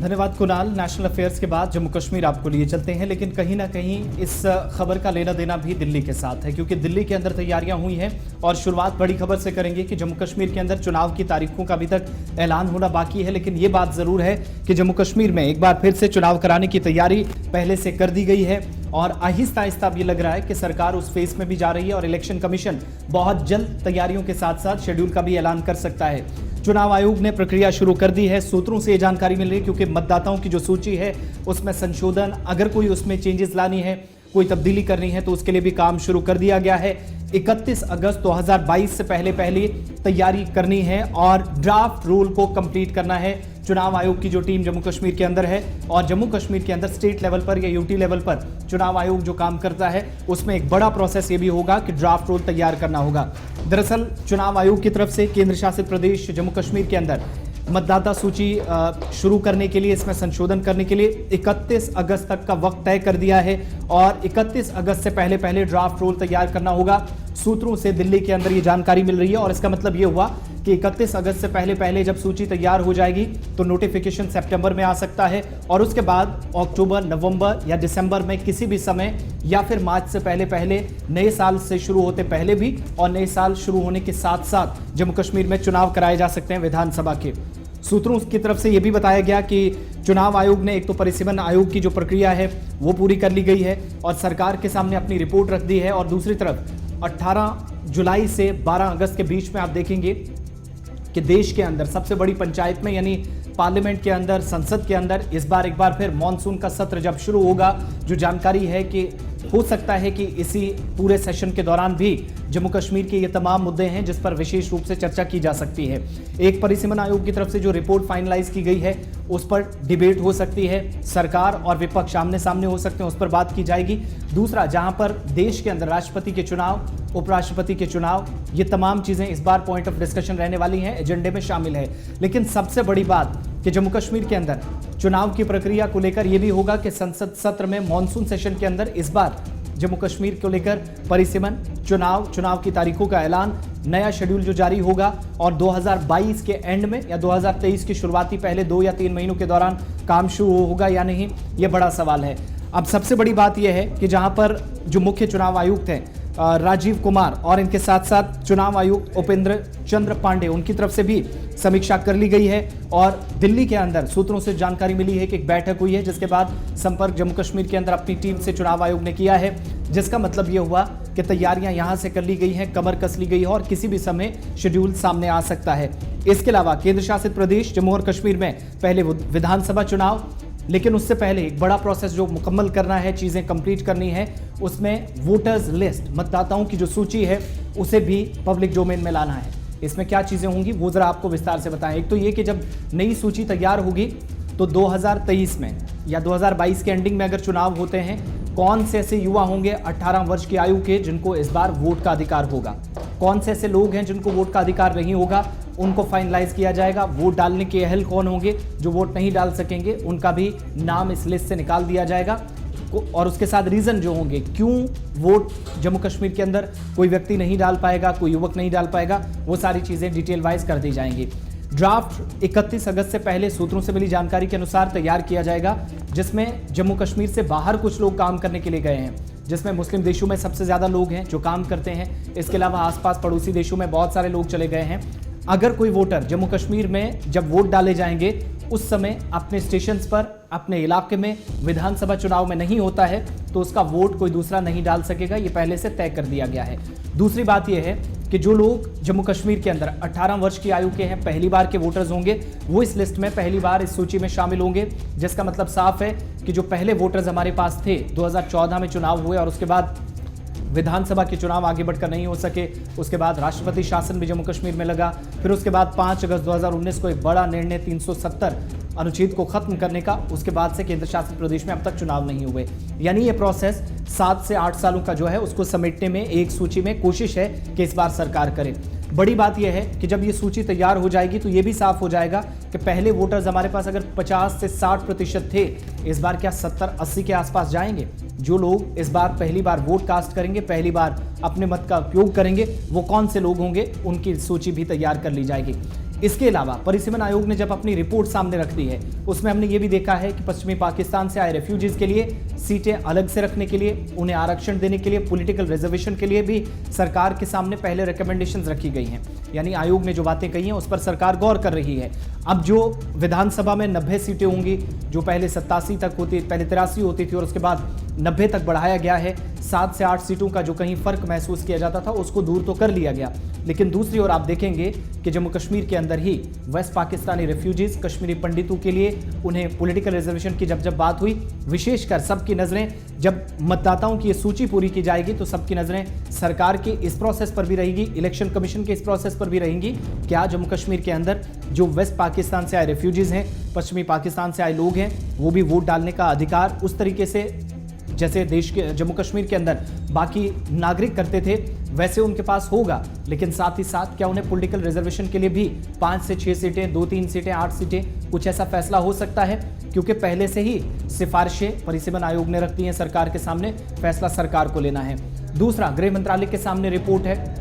धन्यवाद Kunal. National affairs के बाद जम्मू कश्मीर आपको लिए चलते हैं, लेकिन कहीं ना कहीं इस खबर का लेना देना भी दिल्ली के साथ है, क्योंकि दिल्ली के अंदर तैयारियां हुई हैं। और शुरुआत बड़ी खबर से करेंगे कि जम्मू कश्मीर के अंदर चुनाव की तारीखों का अभी तक ऐलान होना बाकी है, लेकिन ये बात जरूर है कि जम्मू कश्मीर में एक बार फिर से चुनाव कराने की तैयारी पहले से कर दी गई है और आहिस्ता आहिस्ता अब ये लग रहा है कि सरकार उस फेज में भी जा रही है और इलेक्शन कमीशन बहुत जल्द तैयारियों के साथ साथ शेड्यूल का भी ऐलान कर सकता है। चुनाव आयोग ने प्रक्रिया शुरू कर दी है। सूत्रों से ये जानकारी मिल रही है क्योंकि मतदाताओं की जो सूची है उसमें संशोधन, अगर कोई उसमें चेंजेस लानी है, कोई तब्दीली करनी है तो उसके लिए भी काम शुरू कर दिया गया है। 31 अगस्त 2022 से पहले तैयारी करनी है और ड्राफ्ट रूल को कंप्लीट करना है। चुनाव आयोग की जो टीम जम्मू कश्मीर के अंदर है और जम्मू कश्मीर के अंदर स्टेट लेवल पर या यूटी लेवल पर चुनाव आयोग जो काम करता है उसमें एक बड़ा प्रोसेस ये भी होगा कि ड्राफ्ट रूल तैयार करना होगा। दरअसल चुनाव आयोग की तरफ से केंद्र शासित प्रदेश जम्मू कश्मीर के अंदर मतदाता सूची शुरू करने के लिए, इसमें संशोधन करने के लिए 31 अगस्त तक का वक्त तय कर दिया है और 31 अगस्त से पहले ड्राफ्ट रूल तैयार करना होगा। सूत्रों से दिल्ली के अंदर ये जानकारी मिल रही है और इसका मतलब ये हुआ कि 31 अगस्त से पहले जब सूची तैयार हो जाएगी तो नोटिफिकेशन सितंबर में आ सकता है और उसके बाद अक्टूबर, नवंबर या दिसंबर में किसी भी समय या फिर मार्च से पहले नए साल से शुरू होते पहले भी और नए साल शुरू होने के साथ साथ जम्मू कश्मीर में चुनाव कराए जा सकते हैं विधानसभा के। सूत्रों की तरफ से यह भी बताया गया कि चुनाव आयोग ने एक तो परिसीमन आयोग की जो प्रक्रिया है वो पूरी कर ली गई है और सरकार के सामने अपनी रिपोर्ट रख दी है और दूसरी तरफ 18 जुलाई से 12 अगस्त के बीच में आप देखेंगे कि देश के अंदर सबसे बड़ी पंचायत में यानी पार्लियामेंट के अंदर, संसद के अंदर इस बार एक बार फिर मॉनसून का सत्र जब शुरू होगा, जो जानकारी है कि हो सकता है कि इसी पूरे सेशन के दौरान भी जम्मू कश्मीर के ये तमाम मुद्दे हैं जिस पर विशेष रूप से चर्चा की जा सकती है। एक परिसीमन आयोग की तरफ से जो रिपोर्ट फाइनलाइज की गई है उस पर डिबेट हो सकती है, सरकार और विपक्ष आमने सामने हो सकते हैं, उस पर बात की जाएगी। दूसरा, जहां पर देश के अंदर राष्ट्रपति के चुनाव, उपराष्ट्रपति के चुनाव, ये तमाम चीजें इस बार पॉइंट ऑफ डिस्कशन रहने वाली हैं, एजेंडे में शामिल है। लेकिन सबसे बड़ी बात कि जम्मू कश्मीर के अंदर चुनाव की प्रक्रिया को लेकर यह भी होगा कि संसद सत्र में मॉनसून सेशन के अंदर इस बार जम्मू कश्मीर को लेकर परिसीमन, चुनाव की तारीखों का ऐलान, नया शेड्यूल जो जारी होगा और 2022 के एंड में या 2023 की शुरुआती पहले 2 या 3 महीनों के दौरान काम शुरू होगा या नहीं, ये बड़ा सवाल है। अब सबसे बड़ी बात यह है कि जहां पर जो मुख्य चुनाव आयुक्त हैं राजीव कुमार और इनके साथ साथ चुनाव आयुक्त उपेंद्र चंद्र पांडे, उनकी तरफ से भी समीक्षा कर ली गई है और दिल्ली के अंदर सूत्रों से जानकारी मिली है कि एक बैठक हुई है जिसके बाद संपर्क जम्मू कश्मीर के अंदर अपनी टीम से चुनाव आयोग ने किया है, जिसका मतलब यह हुआ कि तैयारियां यहां से कर ली गई हैं, कमर कस ली गई है और किसी भी समय शेड्यूल सामने आ सकता है। इसके अलावा केंद्र शासित प्रदेश जम्मू और कश्मीर में पहले विधानसभा चुनाव, लेकिन उससे पहले एक बड़ा प्रोसेस जो मुकम्मल करना है, चीजें कंप्लीट करनी है, उसमें वोटर्स लिस्ट, मतदाताओं की जो सूची है उसे भी पब्लिक डोमेन में लाना है। इसमें क्या चीजें होंगी वो जरा आपको विस्तार से बताएं। एक तो ये कि जब नई सूची तैयार होगी तो 2023 में या 2022 के एंडिंग में अगर चुनाव होते हैं, कौन से ऐसे युवा होंगे 18 वर्ष की आयु के जिनको इस बार वोट का अधिकार होगा, कौन से ऐसे लोग हैं जिनको वोट का अधिकार नहीं होगा, उनको फाइनलाइज किया जाएगा। वोट डालने के अहल कौन होंगे, जो वोट नहीं डाल सकेंगे उनका भी नाम इस लिस्ट से निकाल दिया जाएगा और उसके साथ रीजन जो होंगे क्यों वोट जम्मू कश्मीर के अंदर कोई व्यक्ति नहीं डाल पाएगा, कोई युवक नहीं डाल पाएगा, वो सारी चीजें डिटेल वाइज कर दी जाएंगी। ड्राफ्ट 31 अगस्त से पहले सूत्रों से मिली जानकारी के अनुसार तैयार किया जाएगा, जिसमें जम्मू कश्मीर से बाहर कुछ लोग काम करने के लिए गए हैं, जिसमें मुस्लिम देशों में सबसे ज्यादा लोग हैं जो काम करते हैं। इसके अलावा आसपास पड़ोसी देशों में बहुत सारे लोग चले गए हैं। अगर कोई वोटर जम्मू कश्मीर में जब वोट डाले जाएंगे उस समय अपने स्टेशंस पर, अपने इलाके में विधानसभा चुनाव में नहीं होता है तो उसका वोट कोई दूसरा नहीं डाल सकेगा, ये पहले से तय कर दिया गया है। दूसरी बात यह है कि जो लोग जम्मू कश्मीर के अंदर 18 वर्ष की आयु के हैं, पहली बार के वोटर्स होंगे, वो इस लिस्ट में पहली बार इस सूची में शामिल होंगे, जिसका मतलब साफ है कि जो पहले वोटर्स हमारे पास थे, 2014 में चुनाव हुए और उसके बाद विधानसभा के चुनाव आगे बढ़कर नहीं हो सके, उसके बाद राष्ट्रपति शासन भी जम्मू कश्मीर में लगा, फिर उसके बाद 5 अगस्त 2019 को एक बड़ा निर्णय 370 अनुच्छेद को खत्म करने का, उसके बाद से केंद्र शासित प्रदेश में अब तक चुनाव नहीं हुए। यानी ये प्रोसेस 7 से 8 सालों का जो है उसको समेटने में एक सूची में कोशिश है कि इस बार सरकार करे। बड़ी बात यह है कि जब ये सूची तैयार हो जाएगी तो ये भी साफ हो जाएगा कि पहले वोटर्स हमारे पास अगर 50 से 60% थे, इस बार क्या 70-80 के आसपास जाएंगे। जो लोग इस बार पहली बार वोट कास्ट करेंगे, पहली बार अपने मत का उपयोग करेंगे, वो कौन से लोग होंगे, उनकी सूची भी तैयार कर ली जाएगी। इसके अलावा परिसीमन आयोग ने जब अपनी रिपोर्ट सामने रख दी है, उसमें हमने ये भी देखा है कि पश्चिमी पाकिस्तान से आए रेफ्यूजीज के लिए सीटें अलग से रखने के लिए, उन्हें आरक्षण देने के लिए, पॉलिटिकल रिजर्वेशन के लिए भी सरकार के सामने पहले रिकमेंडेशंस रखी गई हैं। यानी आयोग ने जो बातें कही हैं उस पर सरकार गौर कर रही है। अब जो विधानसभा में 90 सीटें होंगी, जो पहले 87 तक होती, पहले 83 होती थी और उसके बाद 90 तक बढ़ाया गया है। 7 से 8 सीटों का जो कहीं फर्क महसूस किया जाता था उसको दूर तो कर लिया गया, लेकिन दूसरी ओर आप देखेंगे कि जम्मू कश्मीर के अंदर ही वेस्ट पाकिस्तानी रेफ्यूजीज, कश्मीरी पंडितों के लिए उन्हें पॉलिटिकल रिजर्वेशन की जब बात हुई, विशेषकर सबकी नजरें, जब मतदाताओं की ये सूची पूरी की जाएगी तो सबकी नजरें सरकार के इस प्रोसेस पर भी रहेगी, इलेक्शन कमीशन के इस प्रोसेस पर भी रहेंगी। क्या जम्मू कश्मीर के अंदर जो वेस्ट पाकिस्तान से आए रेफ्यूजीज हैं, पश्चिमी पाकिस्तान से आए लोग हैं, वो भी वोट डालने का अधिकार उस तरीके से जैसे देश के जम्मू कश्मीर के अंदर बाकी नागरिक करते थे वैसे उनके पास होगा। लेकिन साथ ही साथ क्या उन्हें पॉलिटिकल रिजर्वेशन के लिए भी 5 से 6 सीटें, 2-3 सीटें, 8 सीटें, कुछ ऐसा फैसला हो सकता है? क्योंकि पहले से ही सिफारिशें परिसीमन आयोग ने रखती हैं सरकार के सामने, फैसला सरकार को लेना है। दूसरा, गृह मंत्रालय के सामने रिपोर्ट है,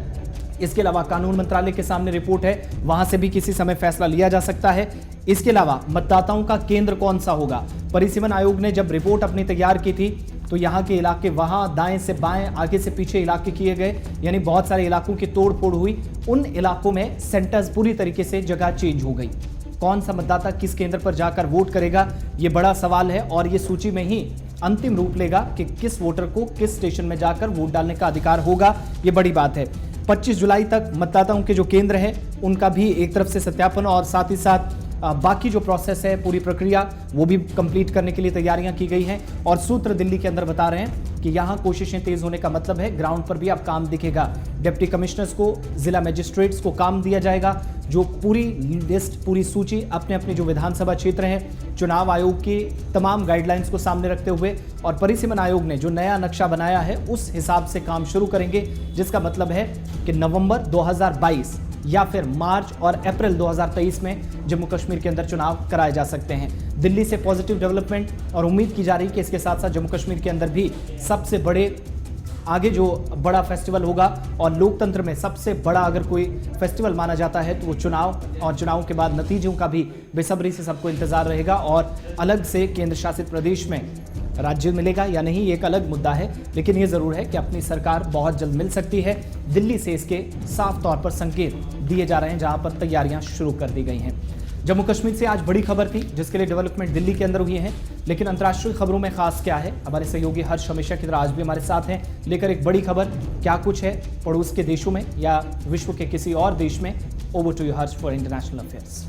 इसके अलावा कानून मंत्रालय के सामने रिपोर्ट है, वहां से भी किसी समय फैसला लिया जा सकता है। इसके अलावा मतदाताओं का केंद्र कौन सा होगा? परिसीमन आयोग ने जब रिपोर्ट अपनी तैयार की थी तो यहाँ के इलाके, वहां दाएं से बाएं, आगे से पीछे इलाके किए गए, यानी बहुत सारे इलाकों की तोड़ फोड़ हुई। उन इलाकों में सेंटर्स पूरी तरीके से जगह चेंज हो गई। कौन सा मतदाता किस केंद्र पर जाकर वोट करेगा, ये बड़ा सवाल है और ये सूची में ही अंतिम रूप लेगा कि किस वोटर को किस स्टेशन में जाकर वोट डालने का अधिकार होगा। ये बड़ी बात है। 25 जुलाई तक मतदाताओं के जो केंद्र हैं उनका भी एक तरफ से सत्यापन और साथ ही साथ बाकी जो प्रोसेस है, पूरी प्रक्रिया, वो भी कंप्लीट करने के लिए तैयारियां की गई हैं। और सूत्र दिल्ली के अंदर बता रहे हैं कि यहां कोशिशें तेज होने का मतलब है ग्राउंड पर भी अब काम दिखेगा। डिप्टी कमिश्नर्स को, जिला मजिस्ट्रेट्स को काम दिया जाएगा, जो पूरी लिस्ट, पूरी सूची अपने अपने जो विधानसभा क्षेत्र हैं, चुनाव आयोग की तमाम गाइडलाइंस को सामने रखते हुए और परिसीमन आयोग ने जो नया नक्शा बनाया है उस हिसाब से काम शुरू करेंगे, जिसका मतलब है कि नवंबर 2022 या फिर मार्च और अप्रैल 2023 में जम्मू कश्मीर के अंदर चुनाव कराए जा सकते हैं। दिल्ली से पॉजिटिव डेवलपमेंट और उम्मीद की जा रही है कि इसके साथ साथ जम्मू कश्मीर के अंदर भी सबसे बड़े आगे जो बड़ा फेस्टिवल होगा और लोकतंत्र में सबसे बड़ा अगर कोई फेस्टिवल माना जाता है तो वो चुनाव, और चुनाव के बाद नतीजों का भी बेसब्री से सबको इंतजार रहेगा। और अलग से केंद्र शासित प्रदेश में राज्य मिलेगा या नहीं, ये एक अलग मुद्दा है, लेकिन ये जरूर है कि अपनी सरकार बहुत जल्द मिल सकती है। दिल्ली से इसके साफ तौर पर संकेत दिए जा रहे हैं, जहां पर तैयारियां शुरू कर दी गई हैं। जम्मू कश्मीर से आज बड़ी खबर थी जिसके लिए डेवलपमेंट दिल्ली के अंदर हुई है, लेकिन अंतर्राष्ट्रीय खबरों में खास क्या है? हमारे सहयोगी हर्ष हमेशा की तरह आज भी हमारे साथ हैं, लेकर एक बड़ी खबर। क्या कुछ है पड़ोस के देशों में या विश्व के किसी और देश में? Over to you Harsh for international affairs.